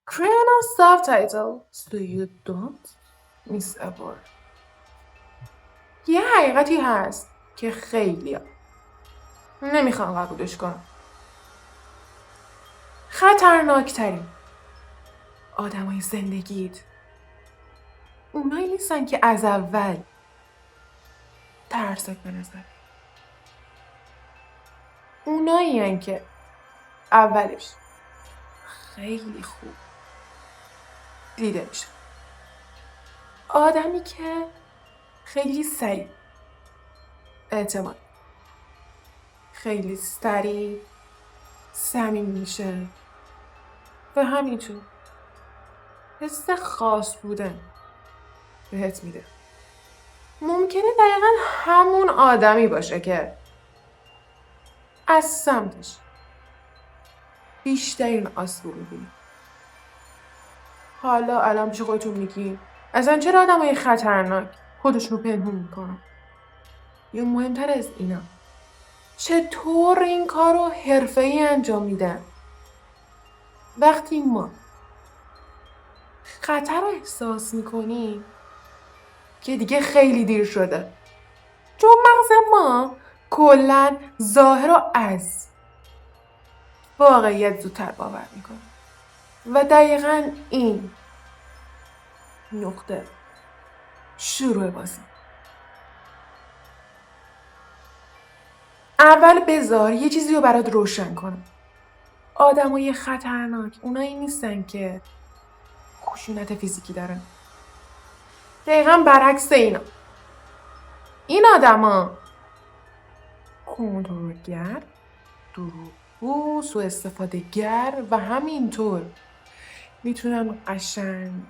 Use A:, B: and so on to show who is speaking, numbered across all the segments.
A: Criminal subtitle so you don't miss a word. یه حقیقتی هست که خیلی نمیخوان قبولش کنم. خطرناکترین آدمای زندگیت اونایی نیستن که از اول ترسک به نظر، اونایی که اولش خیلی خوب دیده میشه. آدمی که خیلی سریع اعتماد، خیلی سریع صمیمی میشه و همینطور حس خاص بودن بهت میده. ممکنه دقیقا همون آدمی باشه که از سمتش بیشترین آسیب رو می‌بینی. حالا الان پیش خودتون میگی اصلا چرا آدمای خطرناک خودشون رو پنهون میکنن؟ یا مهمتر از اینا چطور این کار رو حرفه‌ای انجام میدن؟ وقتی ما خطر رو احساس میکنیم که دیگه خیلی دیر شده، چون مغز ما کلاً ظاهر رو از واقعیت زودتر باور میکنه و دقیقاً این نقطه شروع بازی. اول بذار یه چیزی رو برات روشن کنم. آدمای خطرناک اونایی نیستن که خشونت فیزیکی دارن. دقیقاً برعکس اینا. این آدما کنترلگر، دروغگو، سوء استفاده گر و همینطور میتونن قشنگ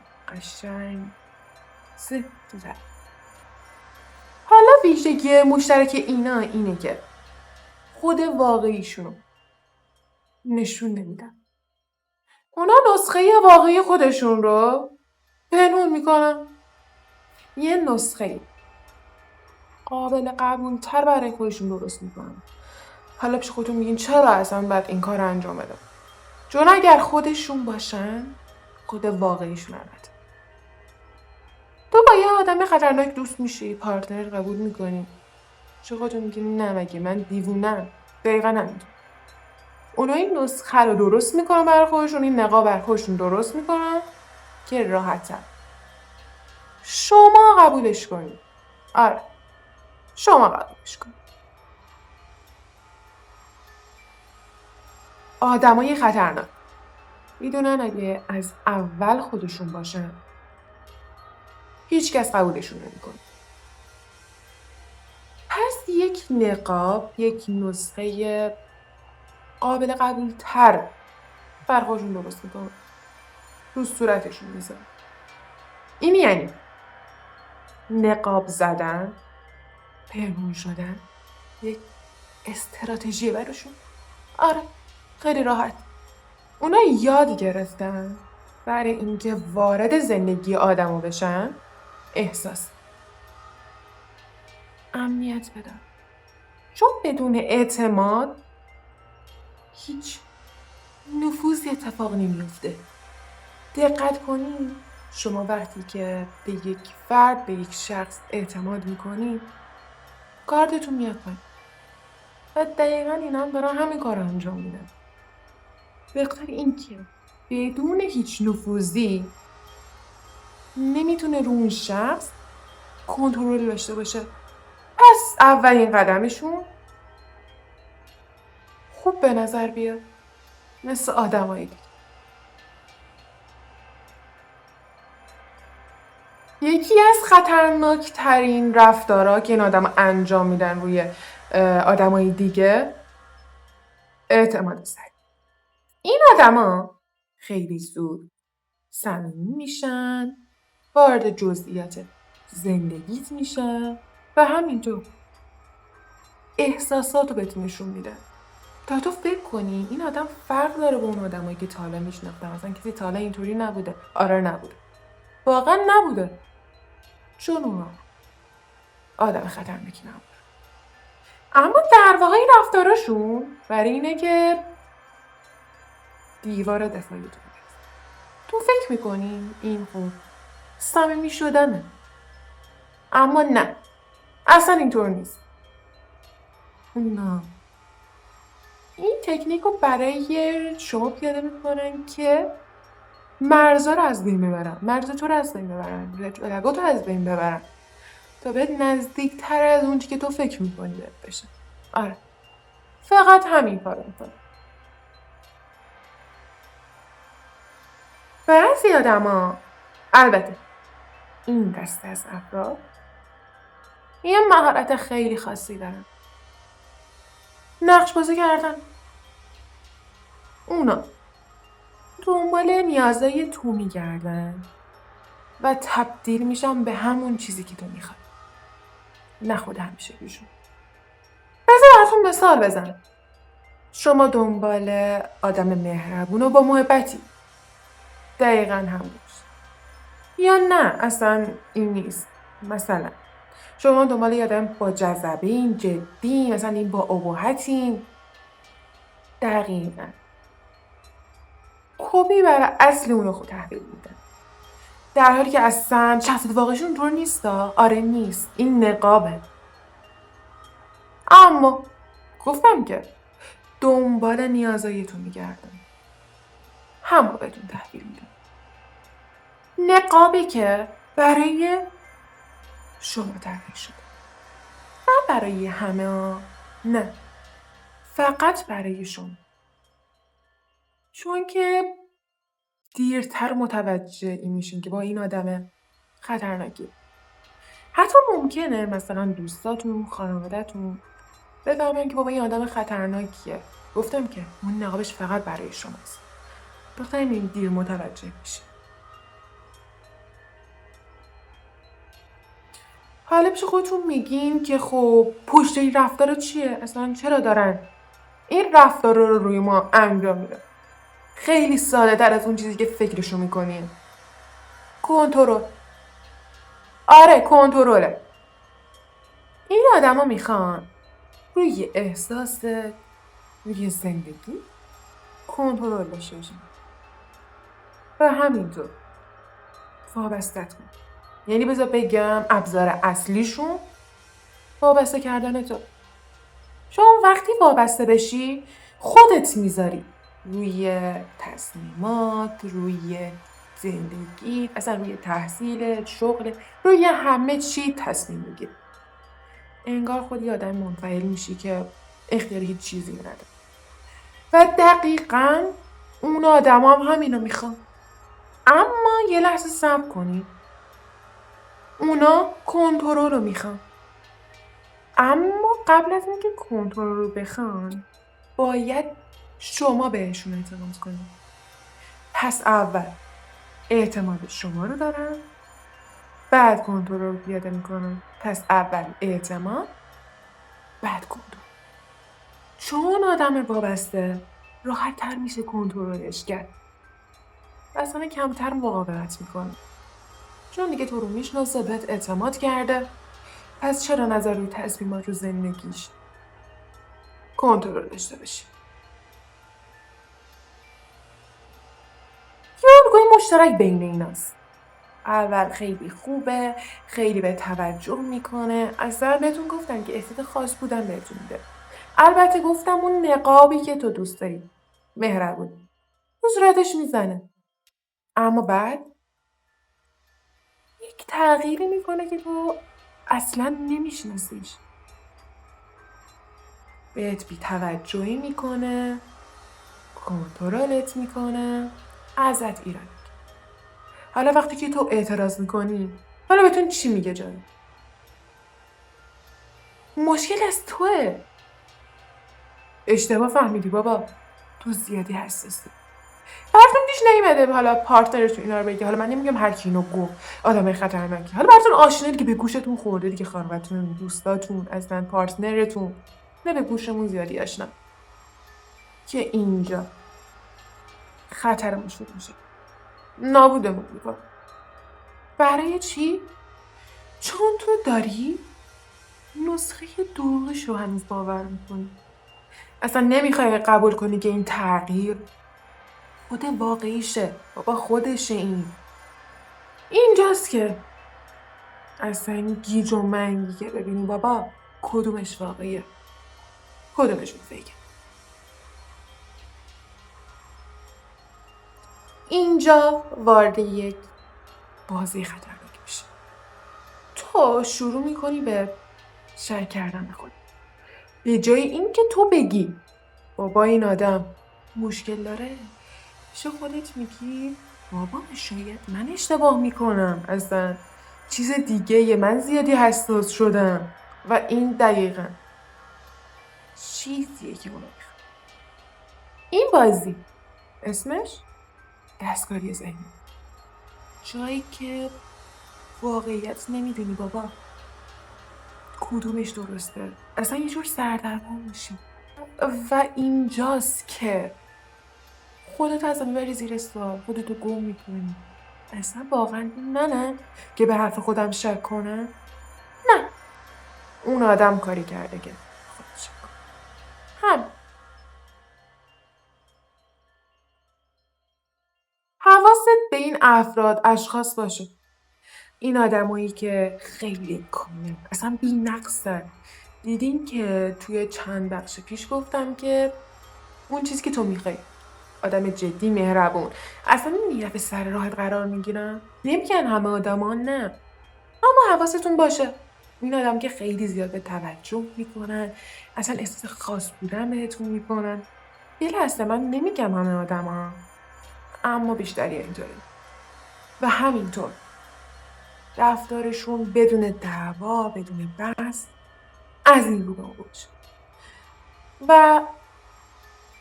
A: زد. حالا ویژگی مشترک اینا اینه که خود واقعیشونو نشون نمیدن. اونا نسخه واقعی خودشون رو پنهون میکنن. یه نسخه قابل قبول تر برای خودشون درست میکنن. حالا پیش خودتون میگین چرا اصلا باید این کار رو انجام بدم؟ چون اگر خودشون باشن، خود واقعیشون البته. تو با یه آدم خطرناک دوست میشی، پارتنر قبول میکنی. چه خودتون میگین نه مگه من دیوونم؟ دقیقا همینطور. اونا این نسخه رو درست میکنن برای خودشون، این نقاب برای خودشون درست میکنن که راحت‌تر. شما قبولش کنید. آره، شما قبولش کنید. آدمای خطرناک میدونن اگه از اول خودشون باشن هیچ کس قبولشون نمیکنه. پس یک نقاب، یک نسخه قابل قبول تر بر خودشون درست میکنن، رو صورتشون میذارن. این یعنی نقاب زدن، پنهون شدن یک استراتژی براشون. آره، خیلی راحت. اونا یاد گرفتن برای اینکه وارد زندگی آدمو بشن احساس امنیت بدن. چون بدون اعتماد هیچ نفوذی اتفاق نمیفته. دقت کنید، شما وقتی که به یک فرد، به یک شخص اعتماد میکنید کارتتون میاد پایین. و دقیقا اینا هم دارن همین کار رو انجام میدن. به خاطر اینکه بدون هیچ نفوذی نمیتونه رو اون شخص کنترل داشته باشه. پس اولین قدمشون خوب به نظر بیاد، مثل آدمایی دیگه. یکی از خطرناکترین رفتارها که این آدم انجام میدن روی آدمای دیگه اعتماد سریع. این آدما خیلی زود صمیمی میشن، وارد جزئیات زندگیت میشن و همینطور احساسات رو بهت نشون میدن. تا تو فکر کنی این آدم فرق داره با اون آدمایی که تا حالا میشناختم، مثلا کسی تا حالا اینطوری نبوده. آره نبوده، واقعا نبوده، چون اونا آدم خطرناکی نبوده. اما در واقع این رفتاراشون برای اینه که دیوار دفاعیتون بزن. تو فکر میکنی این خوب صمیمی شدنه، اما نه، اصلا اینطور نیست. نه، این تکنیک رو برای شما پیاده میکنن که مرزا رو از بین ببرن، مرز تو رو از بین ببرن، رگا تو از بین ببرن تا بهت نزدیکتر از اون که تو فکر میکنی بهت بشه. آره، فقط همین کارو میکنه. بعضی آدما، البته این دسته از افراد، یه مهارت خیلی خاصی دارن، نقش بازی کردن. اونا دنبال نیازای تو میگردن و تبدیل میشن به همون چیزی که تو میخوای، نه خود همیشه بیشون. بذار براتون مثال بزنم. شما دنبال آدم مهربون و با محبتی، دقیقا همونش. یا نه اصلا این نیست. مثلا شما دنبال یه آدم با جذبین، جدی، مثلا این با ابهتین، دقیقا کپی برای اصل اونو خود تحویل میدن، در حالی که اصلا شخصیت واقعیشون طور نیست. آره نیست، این نقابه. اما گفتم که دنبال نیازایتون میگردن، همو بهتون تحویل میدن. نقابی که برای شما طراحی شده، نه برای همه، نه، فقط برای شما. چون که دیرتر متوجه این میشین که با این آدم خطرناکی. حتی ممکنه مثلا دوستاتون، خانواده‌تون بفهمن که بابا این آدم خطرناکیه. گفتم که اون نقابش فقط برای شماست. بخاطر این دیر متوجه میشین. حالا پیش خودتون میگین که خب پشت این رفتار چیه؟ اصلا چرا دارن این رفتار رو روی ما انجام میدن؟ خیلی ساده تر از اون چیزی که فکرشو میکنین. کنترل. آره، کنترله. این آدما میخوان روی احساس، روی زندگی کنترل داشته باشن و همینطور وابستت کن. یعنی بذار بگم ابزار اصلیشون وابسته کردن تو. چون وقتی وابسته بشی خودت میذاری روی تصمیمات، روی زندگی، اصلا روی تحصیل، شغل، روی همه چی تصمیم میگیری. انگار خودی آدم منفعل میشی که اختیاری هیچ چیزی نداره. و دقیقاً اون آدم هم همینو میخوان. اما یه لحظه صبر کنید. اونا کنترل رو میخوان. اما قبل از اینکه کنترل رو بخوان باید شما بهشون اعتماد کنید. پس اول اعتماد شما رو دارن، بعد کنترل رو پیاده میکنن. پس اول اعتماد، بعد کنترل. چون آدم وابسته راحت تر میشه کنترلش کرد. اصلا کمتر مقاومت میکنه. چون دیگه تو رو میشناسه، بهت اعتماد کرده. پس چرا نظر روی تصمیمات رو زندگیش کنترل داشته باشی؟ یه الگوی مشترک بین ایناست. اول خیلی خوبه، خیلی به توجه میکنه. اصلا بهتون گفتم که احساس خاص بودن بهتون میده. البته گفتم اون نقابی که تو دوست داری، مهربونی، تو صورتش میزنه. اما بعد یک تغییری میکنه که تو اصلا نمیشناسیش. بهت بی توجهی میکنه، کنترلت میکنه، ازت ایراد میگیره. حالا وقتی که تو اعتراض میکنی، حالا بهتون چی میگه جایی؟ مشکل از توه. اشتباه فهمیدی بابا، تو زیادی حساسی. براتون پیش نیومده حالا پارتنرتون اینا رو بگه. حالا من نمیگم هر کی اینو گفت آدم خطرناکی. حالا براتون آشنایی که به گوشتون خورده دیگه، خانواده‌تون، دوستاتون، اصلا پارتنرتون، نه به گوشمون زیادی آشنا، که اینجا خطرمون شروع میشه، نابودمون میکنه. برای چی؟ چون تو داری نسخه دروغش رو هنوز باور میکنی. اصلا نمیخوای قبول کنی که این تغییر خود واقعیشه بابا، خودشه. اینجاست که اصلا این گیج و منگی که ببینی بابا کدومش واقعیه کدومشون فیکه. اینجا وارد یک بازی خطرناک میشه. تو شروع میکنی به شک کردن به خودت، به جای اینکه تو بگی بابا این آدم مشکل داره، پیش خودت میگی بابا شاید من اشتباه میکنم، اصلا چیز دیگه من زیادی حساس شدم و این دقیقا چیزیه که اونو میخوام. این بازی اسمش دستکاری ذهنی، جایی که واقعیت نمیدونی بابا کدومش درسته، اصلا یه جور سردرگم میشی و اینجاست که خودت از میبری زیر سوال، خودتو گم میکنی. اصلا واقعا این منم که به حرف خودم شک کنم؟ نه، اون آدم کاری کرده که خودش شک کنه. حواست به این افراد اشخاص باشه، این آدمایی که خیلی کامل اصلا بی نقصن. دیدین که توی چند بخش پیش گفتم که اون چیزی که تو میخوای، آدم جدی مهربون، اصلا میبینی رفت سر راهت قرار میگیرن. نمیگن همه آدما نه، اما حواستون باشه این آدم که خیلی زیاد به توجه میکنن، اصلا احساس خاص بودن بهتون میکنن. یه لحظه، من نمیگم همه آدما، اما بیشتری اینطوری و همینطور رفتارشون بدون دعوا بدون بحث از این رو به اون باشه و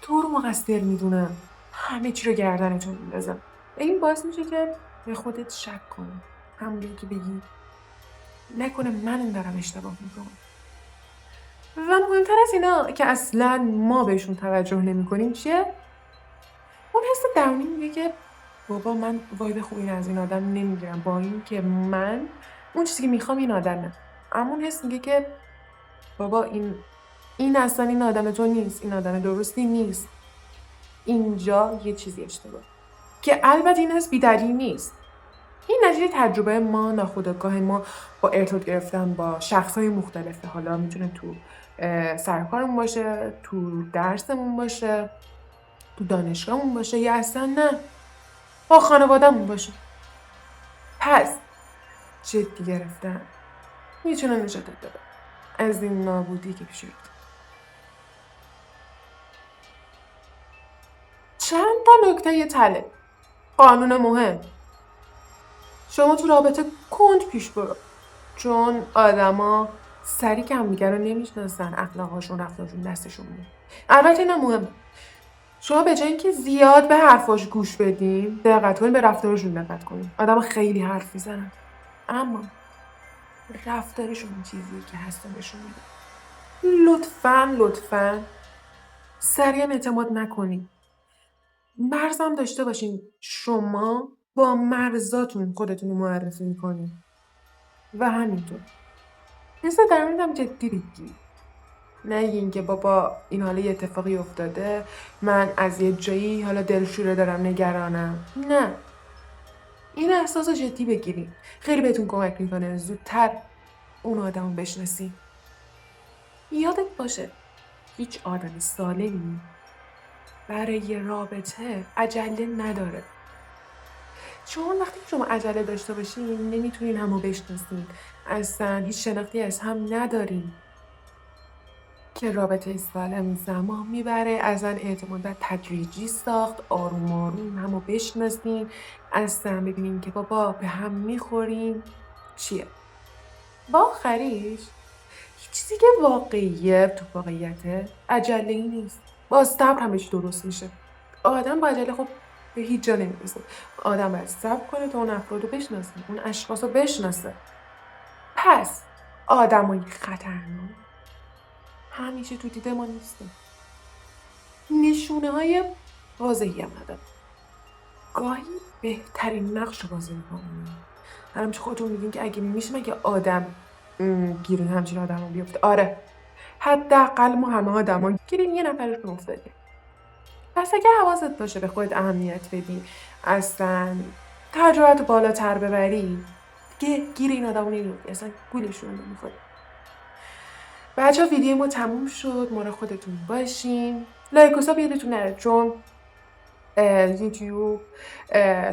A: تو رو مقصر میدونن، همه چی رو گردنتون میندازن. این باعث میشه که به خودت شک کنی، همونجوری که بگی نکنه من دارم اشتباه میکنم. و مهمتر از اینا که اصلا ما بهشون توجه نمیکنیم چیه؟ اون حس درونی میگه که بابا من وایب خوبی از این آدم نمیگیرم، با این که من اون چیزی که میخوام این آدمه، اما اون حس میگه که بابا این اصلا این آدم تو نیست، این آدم درستی نیست، اینجا یه چیزی اشتباه. که البته این حس بی‌دلیل نیست، این نتیجه تجربه ما ناخودآگاه ما با ارتباط گرفتن با شخص‌های مختلفه. حالا میتونه تو سرکارمون باشه، تو درسمون باشه، تو دانشگاهمون باشه، یا اصلا نه با خانوادهمون باشه. پس جدی گرفتن میتونه نجاتت بده از این نابودی که پیش رفته. چند تا نکته تله. قانون مهم: شما تو رابطه کند پیش برو، چون آدما سری که همدیگه رو نمیشناسن، اخلاقهاشون رفتارشون دستشون میاد. البته اینا مهمه، شما به جای اینکه زیاد به حرفاش گوش بدین، دقت کنین به رفتارشون دقت کنین. آدم خیلی حرف میزنن اما رفتارشون اون چیزیه که هستن نشون میده. لطفاً سریع اعتماد نکنین. مرزم داشته باشین، شما با مرزاتون خودتون رو معرفی میکنین و همینطور مثل در موردم جدی بگی، نگین که بابا این حالا یه اتفاقی افتاده، من از یه جایی حالا دلشوره دارم نگرانم. نه، این احساس رو جدی بگیرین، خیلی بهتون کمک میکنه زودتر اون آدم رو بشناسین. یادت باشه هیچ آدم سالمی برای یه رابطه عجله نداره، چون وقتی شما عجله داشته باشین نمیتونین همو بشناسین، اصلا هیچ شناختی از هم ندارین که رابطه سالم زمان میبره. اصلا اعتماد تدریجی ساخت، آروم آروم همو بشناسین، اصلا ببینین که بابا به هم میخورین چیه. با آخریش هیچ چیزی که واقعیه تو واقعیته عجله ای نیست، با صبر همش درست میشه. آدم با عجله خب به هیچ جا نمیرسه، آدم باید صبر کنه تا اون افراد رو بشناسه، اون اشخاص رو بشناسه. پس آدمای خطرناک همیشه تو دید ما نیستن، نشونه های واضحی هم نداره، گاهی بهترین نقش رو بازی میکنن. همیشه خودتون میگین که اگه میشه مگه آدم گیرین همچین آدم رو بیفته. آره، حداقل ما همه آدم ها گیرین یه نفرشون افتادیم. و پس اگه حواست باشه به خودت اهمیت بدی، اصلا تجربت بالاتر ببری، دیگه گیر این آدمو نمیفتی، اصلا گولشون رو نمیخوری. بچه ها ویدیو ما تموم شد، مراقب خودتون باشین. لایک و ساب یادتون نره چون یوتیوب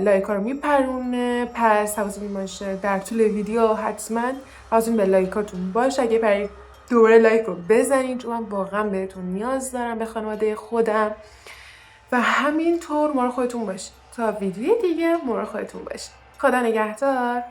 A: لایک ها رو میپرونه، پس حواستون باشه در طول ویدیو حتما حواستون به لایکاتون باشه. اگه پرید دوباره لایک رو بزنید چون من واقعا بهتون نیاز دارم، به خانواده خودم. و همینطور مراقب خودتون باشید تا ویدیو دیگه. مراقب خودتون باشید. خدا نگهدار.